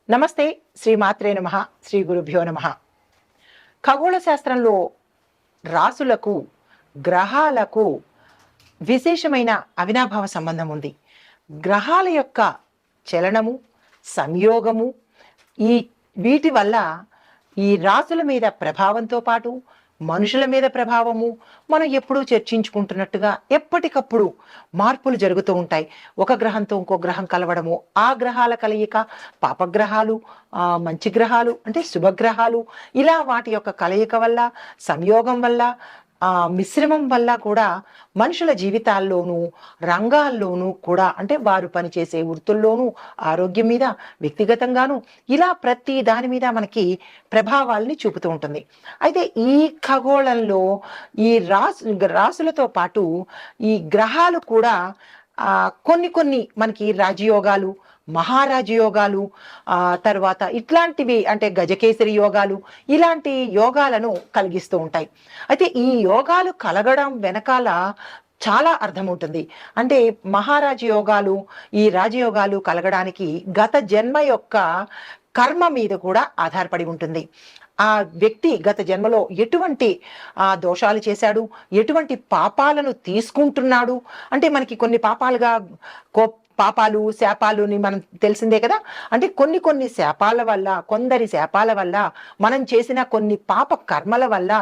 నమస్తే. శ్రీ మాత్రే నమః. శ్రీ గురుభ్యో నమః. ఖగోళ శాస్త్రంలో రాసులకు, గ్రహాలకు విశేషమైన అవినాభావ సంబంధం ఉంది. గ్రహాల యొక్క చలనము, సంయోగము ఈ వీటి వల్ల ఈ రాసుల మీద ప్రభావంతో పాటు మనుషుల మీద ప్రభావము మనం ఎప్పుడూ చర్చించుకుంటున్నట్టుగా ఎప్పటికప్పుడు మార్పులు జరుగుతూ ఉంటాయి. ఒక గ్రహంతో ఇంకో గ్రహం కలవడము, ఆ గ్రహాల కలయిక, పాపగ్రహాలు, మంచి గ్రహాలు అంటే శుభగ్రహాలు, ఇలా వాటి యొక్క కలయిక వల్ల, సంయోగం వల్ల, మిశ్రమం వల్ల కూడా మనుషుల జీవితాల్లోనూ, రంగాల్లోనూ కూడా అంటే వారు పనిచేసే వృత్తుల్లోనూ, ఆరోగ్యం మీద, వ్యక్తిగతంగాను ఇలా ప్రతి దాని మీద మనకి ప్రభావాల్ని చూపుతూ ఉంటుంది. అయితే ఈ ఖగోళంలో ఈ రాసులతో పాటు ఈ గ్రహాలు కూడా కొన్ని కొన్ని మనకి రాజయోగాలు, మహారాజయోగాలు, తర్వాత ఇట్లాంటివి అంటే గజకేసరి యోగాలు, ఇలాంటి యోగాలను కలిగిస్తూ ఉంటాయి. అయితే ఈ యోగాలు కలగడం వెనకాల చాలా అర్థం ఉంటుంది. అంటే మహారాజ యోగాలు, ఈ రాజయోగాలు కలగడానికి గత జన్మ యొక్క కర్మ మీద కూడా ఆధారపడి ఉంటుంది. ఆ వ్యక్తి గత జన్మలో ఎటువంటి దోషాలు చేశాడు, ఎటువంటి పాపాలను తీసుకుంటున్నాడు, అంటే మనకి కొన్ని పాపాలుగా పాపాలు, శాపాలుని మనం తెలిసిందే కదా. అంటే కొన్ని కొన్ని శాపాల వల్ల, కొందరి శాపాల వల్ల, మనం చేసిన కొన్ని పాప కర్మల వల్ల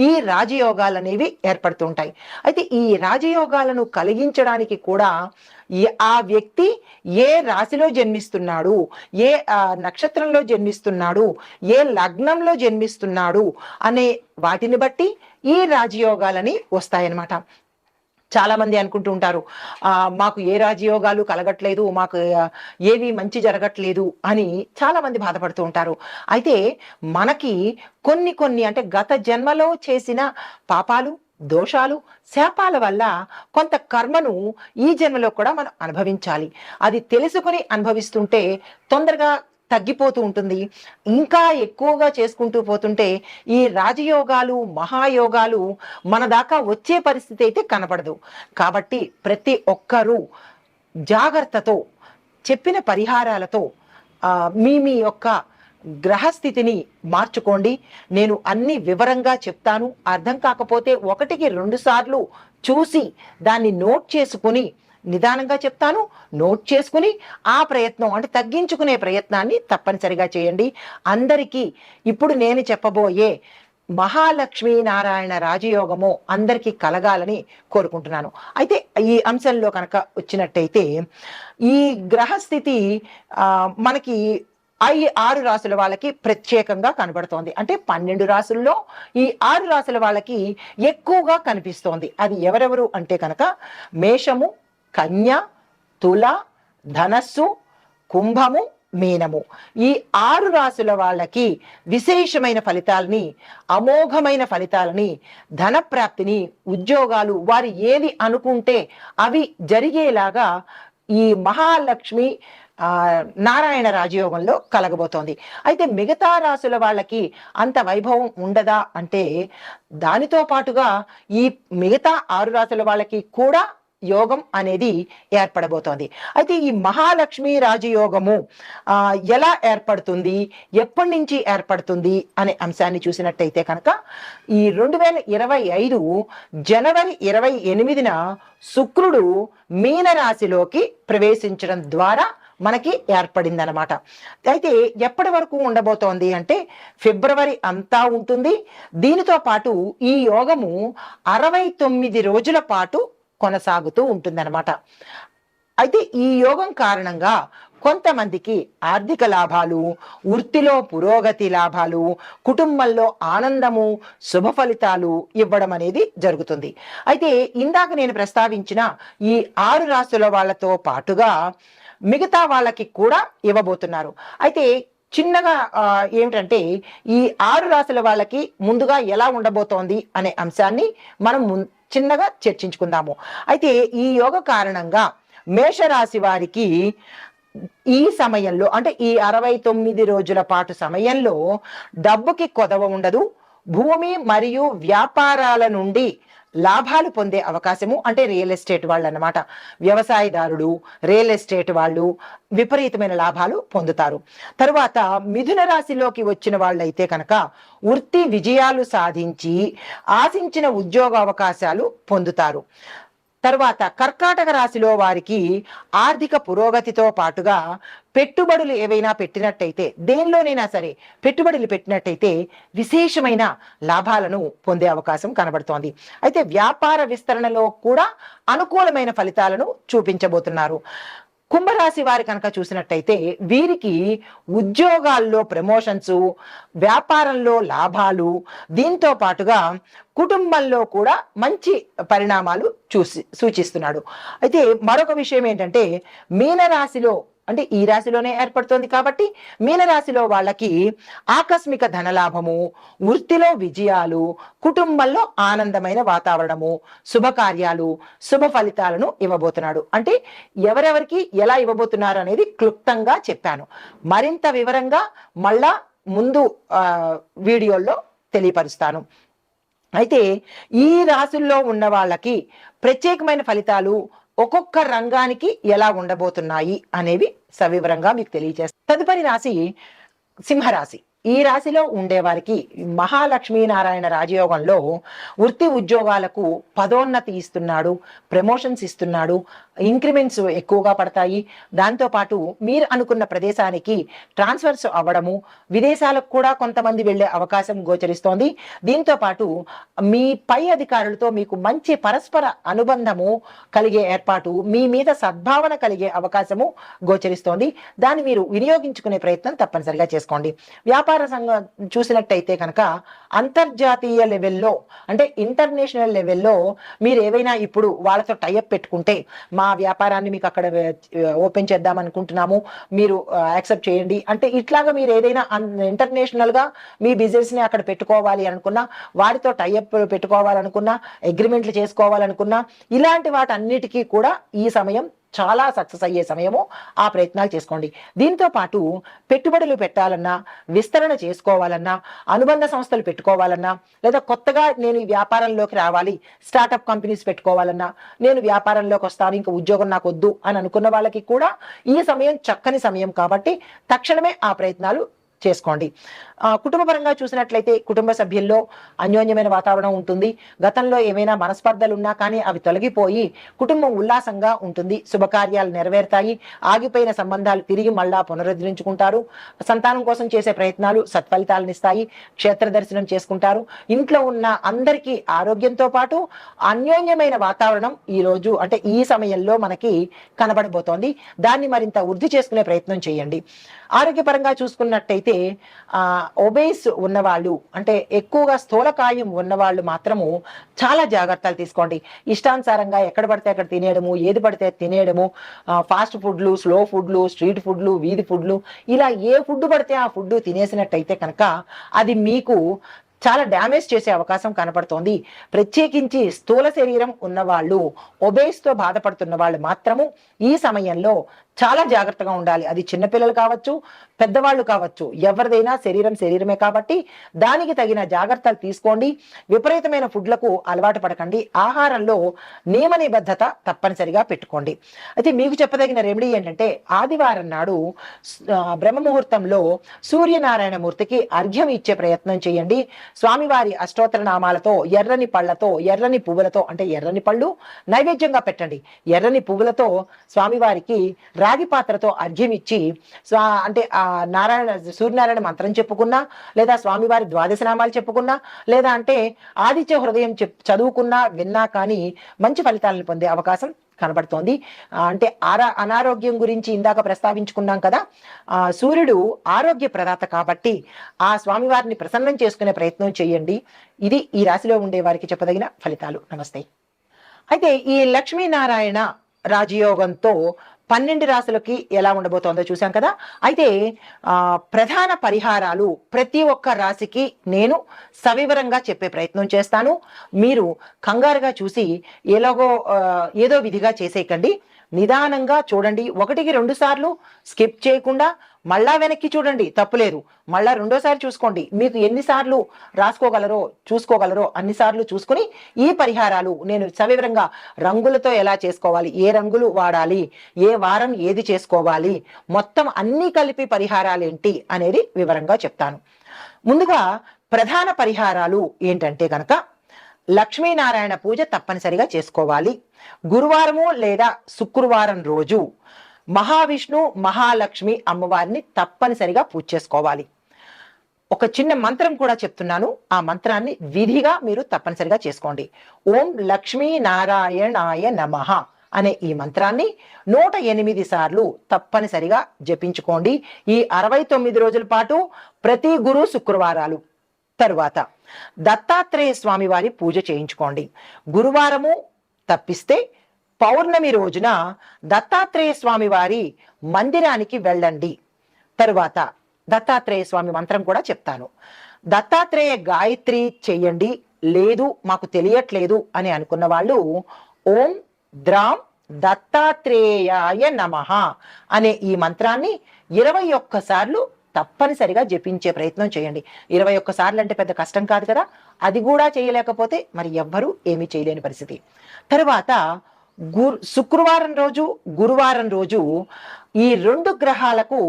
ఈ రాజయోగాలు అనేవి ఏర్పడుతుంటాయి. అయితే ఈ రాజయోగాలను కలిగించడానికి కూడా ఆ వ్యక్తి ఏ రాశిలో జన్మిస్తున్నాడు, ఏ నక్షత్రంలో జన్మిస్తున్నాడు, ఏ లగ్నంలో జన్మిస్తున్నాడు అనే వాటిని బట్టి ఈ రాజయోగాలని వస్తాయన్నమాట. చాలా మంది అనుకుంటూ ఉంటారు, మాకు ఏ రాజయోగాలు కలగట్లేదు, మాకు ఏవి మంచి జరగట్లేదు అని చాలా మంది బాధపడుతూ ఉంటారు. అయితే మనకి కొన్ని కొన్ని అంటే గత జన్మలో చేసిన పాపాలు, దోషాలు, శాపాల వల్ల కొంత కర్మను ఈ జన్మలో కూడా మనం అనుభవించాలి. అది తెలుసుకుని అనుభవిస్తుంటే తొందరగా తగ్గిపోతూ ఉంటుంది. ఇంకా ఎక్కువగా చేసుకుంటూ పోతుంటే ఈ రాజయోగాలు, మహాయోగాలు మన దాకా వచ్చే పరిస్థితి అయితే కనపడదు. కాబట్టి ప్రతి ఒక్కరూ జాగ్రత్తతో, చెప్పిన పరిహారాలతో మీ మీ యొక్క గ్రహస్థితిని మార్చుకోండి. నేను అన్ని వివరంగా చెప్తాను. అర్థం కాకపోతే 1-2 సార్లు చూసి దాన్ని నోట్ చేసుకుని నిదానంగా చెప్తాను. నోట్ చేసుకుని ఆ ప్రయత్నం అంటే తగ్గించుకునే ప్రయత్నాన్ని తప్పనిసరిగా చేయండి. అందరికీ ఇప్పుడు నేను చెప్పబోయే మహాలక్ష్మీ నారాయణ రాజయోగము అందరికీ కలగాలని కోరుకుంటున్నాను. అయితే ఈ అంశంలో కనుక వచ్చినట్టయితే ఈ గ్రహస్థితి మనకి 6 రాసుల వాళ్ళకి ప్రత్యేకంగా కనబడుతోంది. అంటే 12 రాసుల్లో ఈ 6 రాసుల వాళ్ళకి ఎక్కువగా కనిపిస్తోంది. అది ఎవరెవరు అంటే కనుక మేషము, కన్య, తుల, ధనస్సు, కుంభము, మీనము. ఈ 6 రాసుల వాళ్ళకి విశేషమైన ఫలితాలని, అమోఘమైన ఫలితాలని, ధనప్రాప్తిని, ఉద్యోగాలు, వారు ఏది అనుకుంటే అవి జరిగేలాగా ఈ మహాలక్ష్మి నారాయణ రాజయోగంలో కలగబోతోంది. అయితే మిగతా రాసుల వాళ్ళకి అంత వైభవం ఉండదా అంటే దానితో పాటుగా ఈ మిగతా 6 రాసుల వాళ్ళకి కూడా యోగం అనేది ఏర్పడబోతోంది. అయితే ఈ మహాలక్ష్మి రాజయోగము ఎలా ఏర్పడుతుంది, ఎప్పటి నుంచి ఏర్పడుతుంది అనే అంశాన్ని చూసినట్టయితే కనుక ఈ 2025 జనవరి 28న శుక్రుడు మీనరాశిలోకి ప్రవేశించడం ద్వారా మనకి ఏర్పడిందనమాట. అయితే ఎప్పటి వరకు ఉండబోతోంది అంటే ఫిబ్రవరి అంతా ఉంటుంది. దీనితో పాటు ఈ యోగము 69 రోజుల పాటు కొనసాగుతూ ఉంటుందన్నమాట. అయితే ఈ యోగం కారణంగా కొంతమందికి ఆర్థిక లాభాలు, వృత్తిలో పురోగతి లాభాలు, కుటుంబంలో ఆనందము, శుభ ఫలితాలు ఇవ్వడం అనేది జరుగుతుంది. అయితే ఇందాక నేను ప్రస్తావించిన ఈ 6 రాసుల వాళ్ళతో పాటుగా మిగతా వాళ్ళకి కూడా ఇవ్వబోతున్నారు. అయితే చిన్నగా ఏమిటంటే ఈ 6 రాసుల వాళ్ళకి ముందుగా ఎలా ఉండబోతోంది అనే అంశాన్ని మనం చిన్నగా చర్చించుకుందాము. అయితే ఈ యోగ కారణంగా మేషరాశి వారికి ఈ సమయంలో అంటే ఈ 69 రోజుల పాటు సమయంలో డబ్బుకి కొదవ ఉండదు. భూమి మరియు వ్యాపారాల నుండి లాభాలు పొందే అవకాశము, అంటే రియల్ ఎస్టేట్ వాళ్ళు అన్నమాట, వ్యవసాయదారుడు, రియల్ ఎస్టేట్ వాళ్ళు విపరీతమైన లాభాలు పొందుతారు. తరువాత మిథున రాశిలోకి వచ్చిన వాళ్ళైతే కనుక వృత్తి విజయాలు సాధించి ఆశించిన ఉద్యోగ అవకాశాలు పొందుతారు. తర్వాత కర్కాటక రాశిలో వారికి ఆర్థిక పురోగతితో పాటుగా పెట్టుబడులు ఏవైనా పెట్టినట్టయితే, దేనిలోనైనా సరే పెట్టుబడులు పెట్టినట్టయితే విశేషమైన లాభాలను పొందే అవకాశం కనబడుతోంది. అయితే వ్యాపార విస్తరణలో కూడా అనుకూలమైన ఫలితాలను చూపించబోతున్నారు. కుంభరాశి వారి కనుక చూసినట్టయితే వీరికి ఉద్యోగాల్లో ప్రమోషన్స్, వ్యాపారంలో లాభాలు, దీంతో పాటుగా కుటుంబంలో కూడా మంచి పరిణామాలు సూచిస్తున్నాడు. అయితే మరొక విషయం ఏంటంటే మీనరాశిలో, అంటే ఈ రాశిలోనే ఏర్పడుతోంది కాబట్టి మీనరాశిలో వాళ్ళకి ఆకస్మిక ధనలాభము, వృత్తిలో విజయాలు, కుటుంబంలో ఆనందమైన వాతావరణము, శుభకార్యాలు, శుభ ఫలితాలను ఇవ్వబోతున్నాడు. అంటే ఎవరెవరికి ఎలా ఇవ్వబోతున్నారు అనేది క్లుప్తంగా చెప్పాను. మరింత వివరంగా మళ్ళా ముందు వీడియోల్లో తెలియపరుస్తాను. అయితే ఈ రాశుల్లో ఉన్న వాళ్ళకి ప్రత్యేకమైన ఫలితాలు ఒక్కొక్క రంగానికి ఎలా ఉండబోతున్నాయి అనేవి సవివరంగా మీకు తెలియజేస్తాను. తదుపరి రాశి సింహరాశి. ఈ రాశిలో ఉండేవారికి మహాలక్ష్మీనారాయణ రాజయోగంలో వృత్తి ఉద్యోగాలకు పదోన్నతి ఇస్తున్నాడు, ప్రమోషన్స్ ఇస్తున్నాడు, ఇంక్రిమెంట్స్ ఎక్కువగా పడతాయి. దాంతోపాటు మీరు అనుకున్న ప్రదేశానికి ట్రాన్స్ఫర్స్ అవ్వడము, విదేశాలకు కూడా కొంతమంది వెళ్ళే అవకాశం గోచరిస్తోంది. దీంతో పాటు మీ పై అధికారులతో మీకు మంచి పరస్పర అనుబంధము కలిగే ఏర్పాటు, మీ మీద సద్భావన కలిగే అవకాశము గోచరిస్తోంది. దాన్ని మీరు వినియోగించుకునే ప్రయత్నం తప్పనిసరిగా చేసుకోండి. వ్యాపార సంఘం చూసినట్టయితే కనుక అంతర్జాతీయ లెవెల్లో, అంటే ఇంటర్నేషనల్ లెవెల్లో మీరు ఏవైనా ఇప్పుడు వాళ్ళతో టైఅప్ పెట్టుకుంటే, మా వ్యాపారాన్ని మీకు అక్కడ ఓపెన్ చేద్దాం అనుకుంటున్నాము, మీరు యాక్సెప్ట్ చేయండి అంటే, ఇట్లాగా మీరు ఏదైనా ఇంటర్నేషనల్ గా మీ బిజినెస్ ని అక్కడ పెట్టుకోవాలి అనుకున్నా, వారితో టైఅప్ పెట్టుకోవాలనుకున్నా, అగ్రిమెంట్లు చేసుకోవాలనుకున్నా, ఇలాంటి వాటన్నిటికీ కూడా ఈ సమయం చాలా సక్సెస్ అయ్యే సమయము. ఆ ప్రయత్నాలు చేసుకోండి. దీంతో పాటు పెట్టుబడులు పెట్టాలన్నా, విస్తరణ చేసుకోవాలన్నా, అనుబంధ సంస్థలు పెట్టుకోవాలన్నా, లేదా కొత్తగా నేను ఈ వ్యాపారంలోకి రావాలి, స్టార్టప్ కంపెనీస్ పెట్టుకోవాలన్నా, నేను వ్యాపారంలోకి వస్తాను, ఇంకా ఉద్యోగం నాకు వద్దు అని అనుకున్న వాళ్ళకి కూడా ఈ సమయం చక్కని సమయం కాబట్టి తక్షణమే ఆ ప్రయత్నాలు చేసుకోండి. కుటుంబ పరంగా చూసినట్లయితే కుటుంబ సభ్యుల్లో అన్యోన్యమైన వాతావరణం ఉంటుంది. గతంలో ఏమైనా మనస్పర్ధలు ఉన్నా కానీ అవి తొలగిపోయి కుటుంబం ఉల్లాసంగా ఉంటుంది. శుభకార్యాలు నెరవేరుతాయి. ఆగిపోయిన సంబంధాలు తిరిగి మళ్ళా పునరుద్ధరించుకుంటారు. సంతానం కోసం చేసే ప్రయత్నాలు సత్ఫలితాలను ఇస్తాయి. క్షేత్ర దర్శనం చేసుకుంటారు. ఇంట్లో ఉన్న అందరికీ ఆరోగ్యంతో పాటు అన్యోన్యమైన వాతావరణం ఈ రోజు, అంటే ఈ సమయంలో మనకి కనబడబోతోంది. దాన్ని మరింత వృద్ధి చేసుకునే ప్రయత్నం చేయండి. ఆరోగ్యపరంగా చూసుకున్నట్టయితే ఒబేస్ ఉన్నవాళ్ళు, అంటే ఎక్కువగా స్థూలకాయం ఉన్నవాళ్ళు మాత్రము చాలా జాగ్రత్తలు తీసుకోండి. ఇష్టానుసారంగా ఎక్కడ పడితే అక్కడ తినేయడము, ఏది పడితే తినేయడము, ఫాస్ట్ ఫుడ్లు, స్లో ఫుడ్లు, స్ట్రీట్ ఫుడ్లు, వీధి ఫుడ్లు, ఇలా ఏ ఫుడ్ పడితే ఆ ఫుడ్ తినేసినట్టయితే కనుక అది మీకు చాలా డ్యామేజ్ చేసే అవకాశం కనపడుతోంది. ప్రత్యేకించి స్థూల శరీరం ఉన్నవాళ్ళు, ఒబేస్తో బాధపడుతున్న వాళ్ళు మాత్రము ఈ సమయంలో చాలా జాగ్రత్తగా ఉండాలి. అది చిన్నపిల్లలు కావచ్చు, పెద్దవాళ్ళు కావచ్చు, ఎవరిదైనా శరీరం శరీరమే కాబట్టి దానికి తగిన జాగ్రత్తలు తీసుకోండి. విపరీతమైన ఫుడ్లకు అలవాటు పడకండి. ఆహారంలో నియమ నిబద్ధత తప్పనిసరిగా పెట్టుకోండి. అయితే మీకు చెప్పదగిన రెమెడీ ఏంటంటే, ఆదివారం నాడు బ్రహ్మముహూర్తంలో సూర్యనారాయణ మూర్తికి అర్ఘ్యం ఇచ్చే ప్రయత్నం చేయండి. స్వామివారి అష్టోత్తర నామాలతో, ఎర్రని పళ్ళతో, ఎర్రని పువ్వులతో, అంటే ఎర్రని పళ్ళు నైవేద్యంగా పెట్టండి. ఎర్రని పువ్వులతో స్వామివారికి రాగి పాత్రతో అర్ఘ్యం ఇచ్చి, అంటే ఆ సూర్యనారాయణ మంత్రం చెప్పుకున్నా, లేదా స్వామివారి ద్వాదశ నామాలు చెప్పుకున్నా, లేదా అంటే ఆదిత్య హృదయం చదువుకున్నా విన్నా కానీ మంచి ఫలితాలను పొందే అవకాశం కనబడుతోంది. అంటే అనారోగ్యం గురించి ఇందాక ప్రస్తావించుకున్నాం కదా. సూర్యుడు ఆరోగ్య ప్రదాత కాబట్టి ఆ స్వామివారిని ప్రసన్నం చేసుకునే ప్రయత్నం చేయండి. ఇది ఈ రాశిలో ఉండే వారికి చెప్పదగిన ఫలితాలు. నమస్తే. అయితే ఈ లక్ష్మీనారాయణ రాజయోగంతో 12 రాశులకి ఎలా ఉండబోతోందో చూసాం కదా. అయితే ప్రధాన పరిహారాలు ప్రతి ఒక్క రాశికి నేను సవివరంగా చెప్పే ప్రయత్నం చేస్తాను. మీరు కంగారుగా చూసి ఏదో విధిగా చేసేయకండి. నిదానంగా చూడండి. 1కి 2 సార్లు స్కిప్ చేయకుండా మళ్ళా వెనక్కి చూడండి, తప్పులేదు. మళ్ళా రెండోసారి చూసుకోండి. మీకు ఎన్నిసార్లు చూసుకోగలరో అన్నిసార్లు చూసుకుని ఈ పరిహారాలు నేను సవివరంగా రంగులతో ఎలా చేసుకోవాలి, ఏ రంగులు వాడాలి, ఏ వారం ఏది చేసుకోవాలి, మొత్తం అన్నీ కలిపి పరిహారాలు ఏంటి అనేది వివరంగా చెప్తాను. ముందుగా ప్రధాన పరిహారాలు ఏంటంటే కనుక లక్ష్మీనారాయణ పూజ తప్పనిసరిగా చేసుకోవాలి. గురువారము లేదా శుక్రవారం రోజు మహావిష్ణు మహాలక్ష్మి అమ్మవారిని తప్పనిసరిగా పూజ చేసుకోవాలి. ఒక చిన్న మంత్రం కూడా చెప్తున్నాను, ఆ మంత్రాన్ని విధిగా మీరు తప్పనిసరిగా చేసుకోండి. ఓం లక్ష్మీ నారాయణాయ నమః అనే ఈ మంత్రాన్ని 108 సార్లు తప్పనిసరిగా జపించుకోండి. ఈ 69 రోజుల పాటు ప్రతి గురు శుక్రవారాలు. తరువాత దత్తాత్రేయ స్వామి వారి పూజ చేయించుకోండి. గురువారము తప్పిస్తే పౌర్ణమి రోజున దత్తాత్రేయ స్వామి వారి మందిరానికి వెళ్ళండి. తరువాత దత్తాత్రేయ స్వామి మంత్రం కూడా చెప్తాను. దత్తాత్రేయ గాయత్రి చెయ్యండి. లేదు మాకు తెలియట్లేదు అని అనుకున్న వాళ్ళు ఓం ద్రాం దత్తాత్రేయాయ నమః అనే ఈ మంత్రాన్ని 21 సార్లు తప్పనిసరిగా జపించే ప్రయత్నం చేయండి. 21 సార్లు అంటే పెద్ద కష్టం కాదు కదా. అది కూడా చేయలేకపోతే మరి ఎవ్వరూ ఏమీ చేయలేని పరిస్థితి. తరువాత శుక్రవారం రోజు గురువారం రోజు ఈ 2 గ్రహాలకు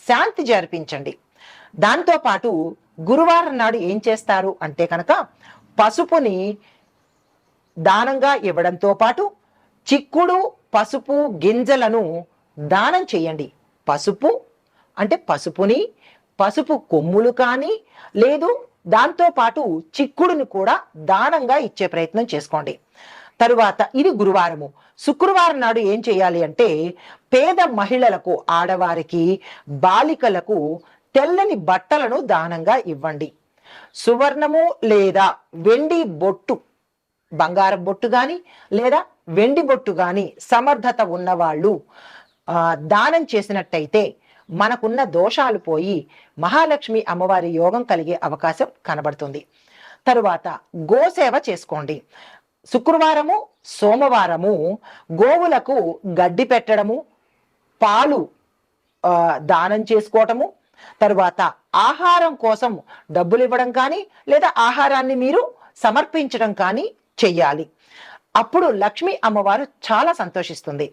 శాంతి జరిపించండి. దాంతోపాటు గురువారం నాడు ఏం చేస్తారు అంటే కనుక పసుపుని దానంగా ఇవ్వడంతో పాటు చిక్కుడు పసుపు గింజలను దానం చేయండి. పసుపు అంటే పసుపుని, పసుపు కొమ్ములు కానీ లేదు దాంతో పాటు చిక్కుడుని కూడా దానంగా ఇచ్చే ప్రయత్నం చేసుకోండి. తరువాత ఇది గురువారము. శుక్రవారం నాడు ఏం చేయాలి అంటే పేద మహిళలకు, ఆడవారికి, బాలికలకు తెల్లని బట్టలను దానంగా ఇవ్వండి. సువర్ణము లేదా వెండి బొట్టు, బంగారం బొట్టు కానీ లేదా వెండి బొట్టు కానీ సమర్థత ఉన్నవాళ్ళు దానం చేసినట్టయితే మనకున్న దోషాలు పోయి మహాలక్ష్మి అమ్మవారి యోగం కలిగే అవకాశం కనబడుతుంది. తరువాత గోసేవ చేసుకోండి. శుక్రవారము సోమవారము గోవులకు గడ్డి పెట్టడము, పాలు దానం చేసుకోవటము, తరువాత ఆహారం కోసం డబ్బులు ఇవ్వడం కానీ లేదా ఆహారాన్ని మీరు సమర్పించడం కానీ చెయ్యాలి. అప్పుడు లక్ష్మీ అమ్మవారు చాలా సంతోషిస్తుంది.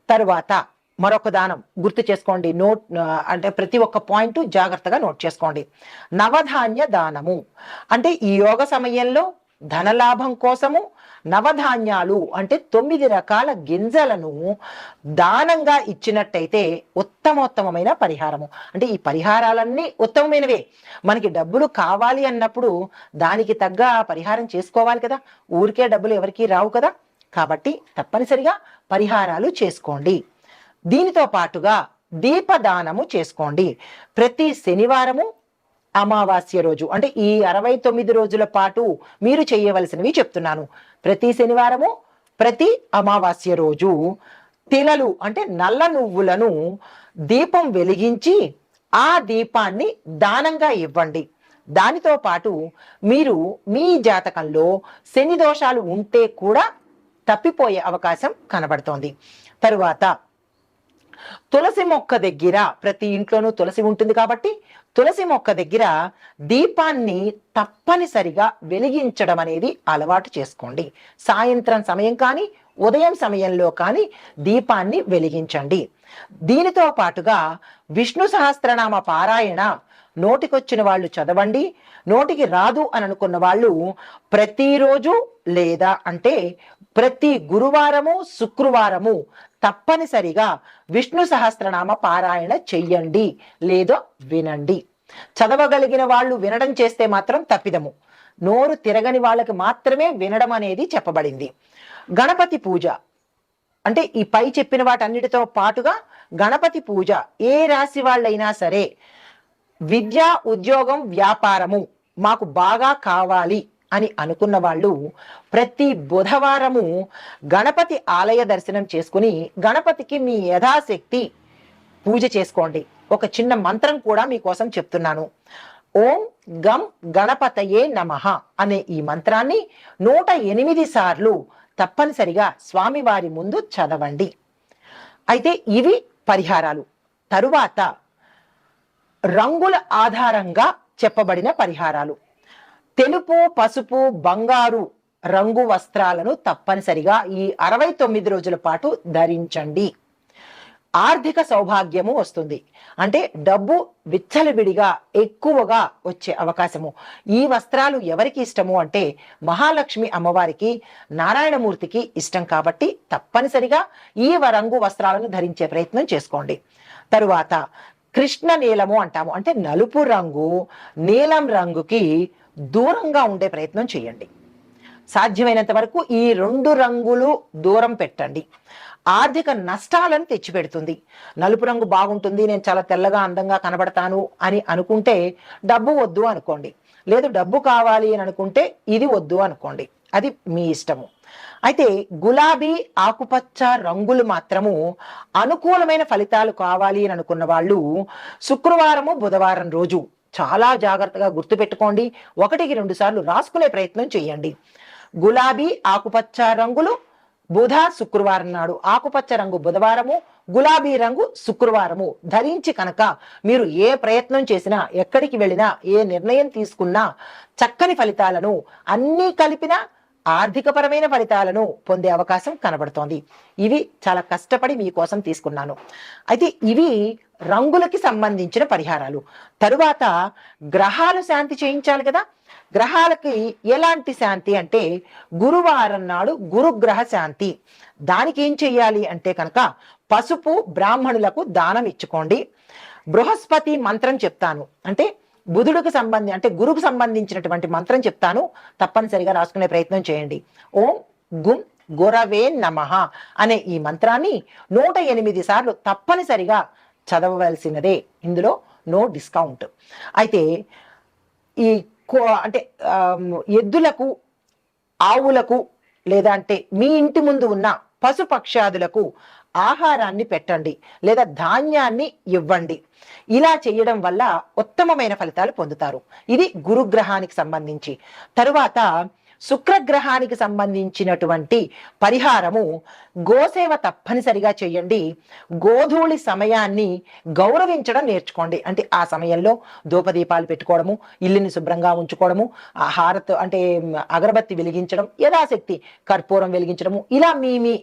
తరువాత మరొక దానం గుర్తు చేసుకోండి. అంటే ప్రతి ఒక్క పాయింట్ జాగ్రత్తగా నోట్ చేసుకోండి. నవధాన్య దానము అంటే ఈ యోగ సమయంలో ధనలాభం కోసము నవధాన్యాలు అంటే 9 రకాల గింజలను దానంగా ఇచ్చినట్టయితే ఉత్తమోత్తమైన పరిహారము. అంటే ఈ పరిహారాలన్నీ ఉత్తమమైనవే. మనకి డబ్బులు కావాలి అన్నప్పుడు దానికి తగ్గ పరిహారం చేసుకోవాలి కదా. ఊరికే డబ్బులు ఎవరికి రావు కదా. కాబట్టి తప్పనిసరిగా పరిహారాలు చేసుకోండి. దీనితో పాటుగా దీపదానము చేసుకోండి. ప్రతి శనివారము అమావాస్య రోజు అంటే ఈ 69 రోజుల పాటు మీరు చేయవలసినవి చెప్తున్నాను. ప్రతి శనివారము ప్రతి అమావాస్య రోజు తిలలు అంటే నల్ల నువ్వులను దీపం వెలిగించి ఆ దీపాన్ని దానంగా ఇవ్వండి. దానితో పాటు మీరు మీ జాతకంలో శని దోషాలు ఉంటే కూడా తప్పిపోయే అవకాశం కనబడుతోంది. తరువాత తులసి మొక్క దగ్గర, ప్రతి ఇంట్లోనూ తులసి ఉంటుంది కాబట్టి తులసి మొక్క దగ్గర దీపాన్ని తప్పనిసరిగా వెలిగించడం అనేది అలవాటు చేసుకోండి. సాయంత్రం సమయం కానీ ఉదయం సమయంలో కానీ దీపాన్ని వెలిగించండి. దీనితో పాటుగా విష్ణు సహస్రనామ పారాయణ నోటికొచ్చిన వాళ్ళు చదవండి. నోటికి రాదు అని అనుకున్న వాళ్ళు ప్రతిరోజు లేదా అంటే ప్రతి గురువారము శుక్రవారము తప్పనిసరిగా విష్ణు సహస్రనామ పారాయణ చెయ్యండి లేదో వినండి. చదవగలిగిన వాళ్ళు వినడం చేస్తే మాత్రం తప్పిదము. నోరు తిరగని వాళ్ళకి మాత్రమే వినడం అనేది చెప్పబడింది. గణపతి పూజ అంటే ఈ పై చెప్పిన వాటన్నిటితో పాటుగా గణపతి పూజ ఏ రాశి వాళ్ళైనా సరే విద్య, ఉద్యోగం, వ్యాపారము మాకు బాగా కావాలి అని అనుకున్న వాళ్ళు ప్రతి బుధవారము గణపతి ఆలయ దర్శనం చేసుకుని గణపతికి మీ యథాశక్తి పూజ చేసుకోండి. ఒక చిన్న మంత్రం కూడా మీకోసం చెప్తున్నాను. ఓం గం గణపతయే నమః అనే ఈ మంత్రాన్ని 108 సార్లు తప్పనిసరిగా స్వామివారి ముందు చదవండి. అయితే ఇవి పరిహారాలు. తరువాత రంగుల ఆధారంగా చెప్పబడిన పరిహారాలు. తెలుపు, పసుపు, బంగారు రంగు వస్త్రాలను తప్పనిసరిగా ఈ 69 రోజుల పాటు ధరించండి. ఆర్థిక సౌభాగ్యము వస్తుంది. అంటే డబ్బు విచ్చలవిడిగా ఎక్కువగా వచ్చే అవకాశము. ఈ వస్త్రాలు ఎవరికి ఇష్టము అంటే మహాలక్ష్మి అమ్మవారికి, నారాయణమూర్తికి ఇష్టం కాబట్టి తప్పనిసరిగా ఈ రంగు వస్త్రాలను ధరించే ప్రయత్నం చేసుకోండి. తరువాత కృష్ణ నీలము అంటాము. అంటే నలుపు రంగు నీలం రంగుకి దూరంగా ఉండే ప్రయత్నం చేయండి. సాధ్యమైనంత వరకు ఈ 2 రంగులు దూరం పెట్టండి. ఆర్థిక నష్టాలను తెచ్చిపెడుతుంది. నలుపు రంగు బాగుంటుంది, నేను చాలా తెల్లగా అందంగా కనబడతాను అని అనుకుంటే డబ్బు వద్దు అనుకోండి. లేదు డబ్బు కావాలి అని అనుకుంటే ఇది వద్దు అనుకోండి. అది మీ ఇష్టము. అయితే గులాబీ, ఆకుపచ్చ రంగులు మాత్రము అనుకూలమైన ఫలితాలు కావాలి అని అనుకున్న వాళ్ళు శుక్రవారము, బుధవారం రోజు చాలా జాగ్రత్తగా గుర్తుపెట్టుకోండి. 1కి 2 సార్లు రాసుకునే ప్రయత్నం చేయండి. గులాబీ, ఆకుపచ్చ రంగులు బుధ, శుక్రవారం నాడు, ఆకుపచ్చ రంగు బుధవారము, గులాబీ రంగు శుక్రవారము ధరించి కనుక మీరు ఏ ప్రయత్నం చేసినా, ఎక్కడికి వెళ్ళినా, ఏ నిర్ణయం తీసుకున్నా చక్కని ఫలితాలను అన్నీ కలిపిన ఆర్థికపరమైన ఫలితాలను పొందే అవకాశం కనబడుతోంది. ఇవి చాలా కష్టపడి మీకోసం తీసుకున్నాను. అయితే ఇవి రంగులకి సంబంధించిన పరిహారాలు. తరువాత గ్రహాలు శాంతి చేయించాలి కదా. గ్రహాలకి ఎలాంటి శాంతి అంటే గురువారం నాడు గురుగ్రహ శాంతి. దానికి ఏం చెయ్యాలి అంటే కనుక పసుపు బ్రాహ్మణులకు దానం ఇచ్చుకోండి. బృహస్పతి మంత్రం చెప్తాను, అంటే బుధుడికి అంటే గురుకు సంబంధించినటువంటి మంత్రం చెప్తాను, తప్పనిసరిగా రాసుకునే ప్రయత్నం చేయండి. ఓం గుం గురవే నమః అనే ఈ మంత్రాన్ని 108 సార్లు తప్పనిసరిగా చదవవలసినదే. ఇందులో నో డిస్కౌంట్. అయితే ఈ అంటే ఎద్దులకు, ఆవులకు, లేదా అంటే మీ ఇంటి ముందు ఉన్న పశుపక్షాదులకు ఆహారాన్ని పెట్టండి, లేదా ధాన్యాన్ని ఇవ్వండి. ఇలా చేయడం వల్ల ఉత్తమమైన ఫలితాలు పొందుతారు. ఇది గురుగ్రహానికి సంబంధించి. తరువాత శుక్రగ్రహానికి సంబంధించినటువంటి పరిహారము గోసేవ తప్పనిసరిగా చేయండి. గోధూళి సమయాన్ని గౌరవించడం నేర్చుకోండి. అంటే ఆ సమయంలో ధూపదీపాలు పెట్టుకోవడము, ఇల్లుని శుభ్రంగా ఉంచుకోవడము, హారతి అంటే అగరబత్తి వెలిగించడం, యథాశక్తి కర్పూరం వెలిగించడము, ఇలా మీ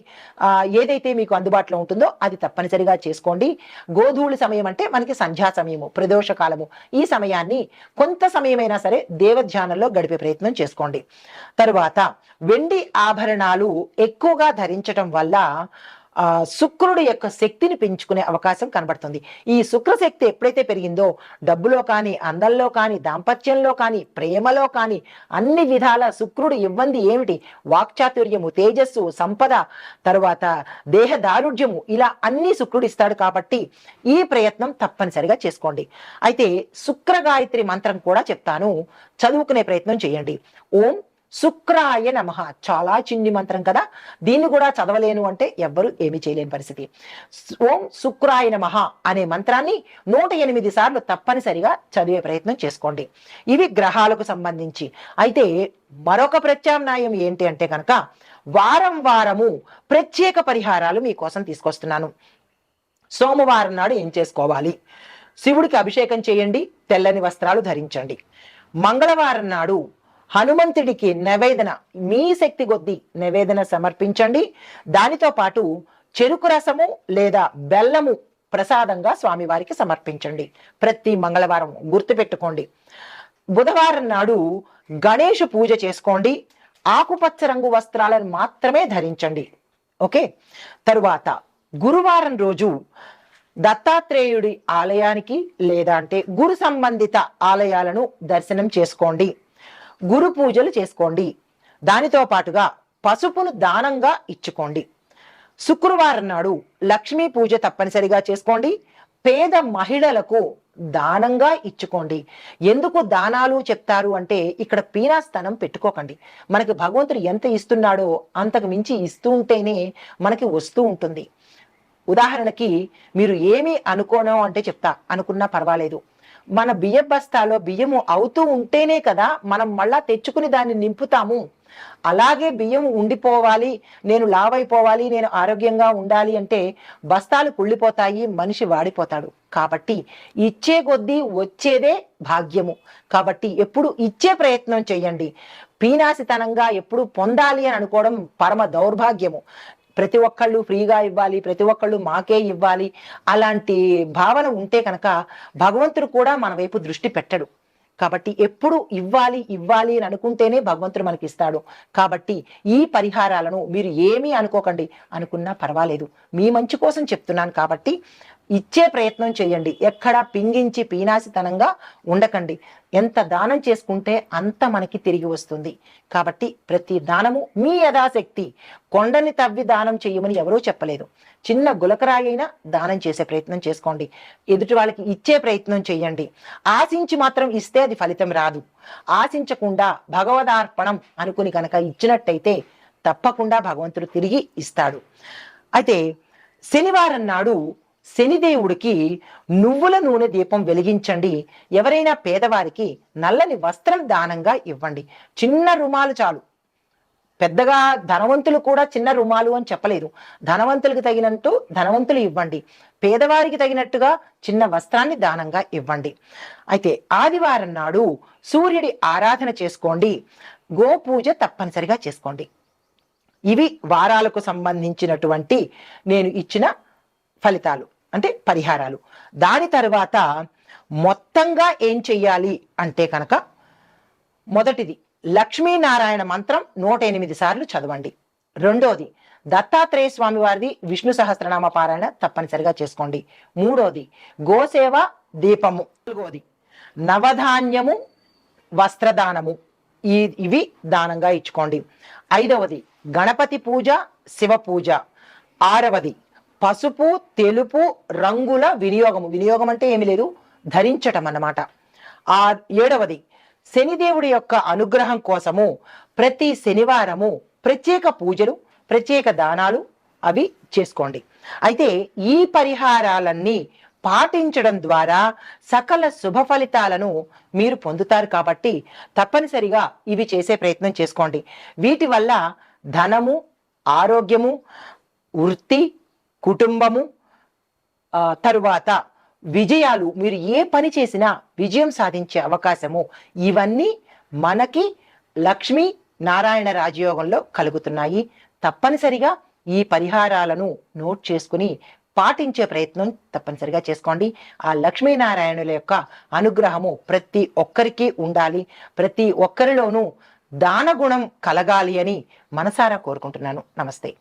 ఏదైతే మీకు అందుబాటులో ఉంటుందో అది తప్పనిసరిగా చేసుకోండి. గోధూళి సమయం అంటే మనకి సంధ్యా సమయము, ప్రదోష కాలము. ఈ సమయాన్ని కొంత సమయమైనా సరే దేవధ్యానంలో గడిపే ప్రయత్నం చేసుకోండి. తరువాత వెండి ఆభరణాలు ఎక్కువగా ధరించటం వల్ల శుక్రుడు యొక్క శక్తిని పెంచుకునే అవకాశం కనబడుతుంది. ఈ శుక్రశక్తి ఎప్పుడైతే పెరిగిందో డబ్బులో కానీ, అందంలో కానీ, దాంపత్యంలో కానీ, ప్రేమలో కానీ అన్ని విధాల శుక్రుడు ఇవ్వంది ఏమిటి? వాక్చాతుర్యము, తేజస్సు, సంపద, తరువాత దేహ దారుఢ్యము, ఇలా అన్ని శుక్రుడు ఇస్తాడు. కాబట్టి ఈ ప్రయత్నం తప్పనిసరిగా చేసుకోండి. అయితే శుక్ర గాయత్రి మంత్రం కూడా చెప్తాను, చదువుకునే ప్రయత్నం చేయండి. ఓం శుక్రాయ నమః. చాలా చిన్ని మంత్రం కదా, దీన్ని కూడా చదవలేను అంటే ఎవ్వరు ఏమీ చేయలేని పరిస్థితి. ఓం శుక్రాయ నమః అనే మంత్రాన్ని 108 సార్లు తప్పనిసరిగా చదివే ప్రయత్నం చేసుకోండి. ఇవి గ్రహాలకు సంబంధించి. అయితే మరొక ప్రత్యామ్నాయం ఏంటి అంటే కనుక వారం వారము ప్రత్యేక పరిహారాలు మీకోసం తీసుకొస్తున్నాను. సోమవారం నాడు ఏం చేసుకోవాలి? శివుడికి అభిషేకం చేయండి, తెల్లని వస్త్రాలు ధరించండి. మంగళవారం నాడు హనుమంతుడికి నివేదన, మీ శక్తి కొద్దీ నివేదన సమర్పించండి. దానితో పాటు చెరుకు రసము లేదా బెల్లము ప్రసాదంగా స్వామివారికి సమర్పించండి. ప్రతి మంగళవారం గుర్తుపెట్టుకోండి. బుధవారం నాడు గణేష్ పూజ చేసుకోండి. ఆకుపచ్చ రంగు వస్త్రాలను మాత్రమే ధరించండి. ఓకే. తరువాత గురువారం రోజు దత్తాత్రేయుడి ఆలయానికి లేదా అంటే గురు సంబంధిత ఆలయాలను దర్శనం చేసుకోండి. గురు పూజలు చేసుకోండి. దానితో పాటుగా పసుపును దానంగా ఇచ్చుకోండి. శుక్రవారం నాడు లక్ష్మీ పూజ తప్పనిసరిగా చేసుకోండి. పేద మహిళలకు దానంగా ఇచ్చుకోండి. ఎందుకు దానాలు చెప్తారు అంటే ఇక్కడ పీనాస్తనం పెట్టుకోకండి. మనకి భగవంతుడు ఎంత ఇస్తున్నాడో అంతకు మించి ఇస్తూ ఉంటేనే మనకి వస్తూ ఉంటుంది. ఉదాహరణకి మీరు ఏమీ అనుకోను అంటే చెప్తా, అనుకున్నా పర్వాలేదు. మన బియ్య బస్తాలో బియ్యము అవుతూ ఉంటేనే కదా మనం మళ్ళా తెచ్చుకుని దాన్ని నింపుతాము. అలాగే బియ్యం ఉండిపోవాలి, నేను లావైపోవాలి, నేను ఆరోగ్యంగా ఉండాలి అంటే బస్తాలు కుళ్ళిపోతాయి, మనిషి వాడిపోతాడు. కాబట్టి ఇచ్చే కొద్దీ వచ్చేదే భాగ్యము. కాబట్టి ఎప్పుడు ఇచ్చే ప్రయత్నం చేయండి. పీనాసితనంగా ఎప్పుడు పొందాలి అని అనుకోవడం పరమ దౌర్భాగ్యము. ప్రతి ఒక్కళ్ళు ఫ్రీగా ఇవ్వాలి, ప్రతి ఒక్కళ్ళు మాకే ఇవ్వాలి, అలాంటి భావన ఉంటే కనుక భగవంతుడు కూడా మన వైపు దృష్టి పెట్టడు. కాబట్టి ఎప్పుడు ఇవ్వాలి ఇవ్వాలి అని అనుకుంటేనే భగవంతుడు మనకి ఇస్తాడు. కాబట్టి ఈ పరిహారాలను మీరు ఏమీ అనుకోకండి, అనుకున్నా పర్వాలేదు, మీ మంచి కోసం చెప్తున్నాను. కాబట్టి ఇచ్చే ప్రయత్నం చేయండి, ఎక్కడ పింగించి పీనాసితనంగా ఉండకండి. ఎంత దానం చేసుకుంటే అంత మనకి తిరిగి వస్తుంది. కాబట్టి ప్రతి దానము మీ యథాశక్తి. కొండని తవ్వి దానం చేయమని ఎవరూ చెప్పలేదు. చిన్న గులకరాయి అయినా దానం చేసే ప్రయత్నం చేసుకోండి. ఎదుటి వాళ్ళకి ఇచ్చే ప్రయత్నం చేయండి. ఆశించి మాత్రం ఇస్తే అది ఫలితం రాదు. ఆశించకుండా భగవదార్పణం అనుకుని కనుక ఇచ్చినట్టయితే తప్పకుండా భగవంతుడు తిరిగి ఇస్తాడు. అయితే శనివారం నాడు శనిదేవుడికి నువ్వుల నూనె దీపం వెలిగించండి. ఎవరైనా పేదవారికి నల్లని వస్త్రం దానంగా ఇవ్వండి. చిన్న రుమాలు చాలు. పెద్దగా ధనవంతులు కూడా చిన్న రుమాలు అని చెప్పలేదు. ధనవంతులకు తగినట్టు ధనవంతులు ఇవ్వండి, పేదవారికి తగినట్టుగా చిన్న వస్త్రాన్ని దానంగా ఇవ్వండి. అయితే ఆదివారం నాడు సూర్యుడి ఆరాధన చేసుకోండి. గోపూజ తప్పనిసరిగా చేసుకోండి. ఇవి వారాలకు సంబంధించినటువంటి నేను ఇచ్చిన ఫలితాలు, అంటే పరిహారాలు. దాని తర్వాత మొత్తంగా ఏం చెయ్యాలి అంటే కనుక, మొదటిది లక్ష్మీనారాయణ మంత్రం 108 సార్లు చదవండి. రెండోది దత్తాత్రేయ స్వామి వారిది విష్ణు సహస్రనామ పారాయణ తప్పనిసరిగా చేసుకోండి. మూడోది గోసేవ దీపము. నాలుగోది నవధాన్యము వస్త్రదానము, ఇవి దానంగా ఇచ్చుకోండి. ఐదవది గణపతి పూజ, శివ పూజ. ఆరవది పసుపు తెలుపు రంగుల వినియోగము. వినియోగం అంటే ఏమి లేదు, ధరించటం అన్నమాట. ఏడవది శనిదేవుడి యొక్క అనుగ్రహం కోసము ప్రతి శనివారము ప్రత్యేక పూజలు, ప్రత్యేక దానాలు అవి చేసుకోండి. అయితే ఈ పరిహారాలన్నీ పాటించడం ద్వారా సకల శుభ ఫలితాలను మీరు పొందుతారు. కాబట్టి తప్పనిసరిగా ఇవి చేసే ప్రయత్నం చేసుకోండి. వీటి వల్ల ధనము, ఆరోగ్యము, వృత్తి, కుటుంబము, తరువాత విజయాలు, మీరు ఏ పని చేసినా విజయం సాధించే అవకాశము, ఇవన్నీ మనకి లక్ష్మీ నారాయణ రాజయోగంలో కలుగుతున్నాయి. తప్పనిసరిగా ఈ పరిహారాలను నోట్ చేసుకుని పాటించే ప్రయత్నం తప్పనిసరిగా చేసుకోండి. ఆ లక్ష్మీనారాయణుల యొక్క అనుగ్రహము ప్రతి ఒక్కరికి ఉండాలి. ప్రతి ఒక్కరిలోనూ దానగుణం కలగాలి అని మనసారా కోరుకుంటున్నాను. నమస్తే.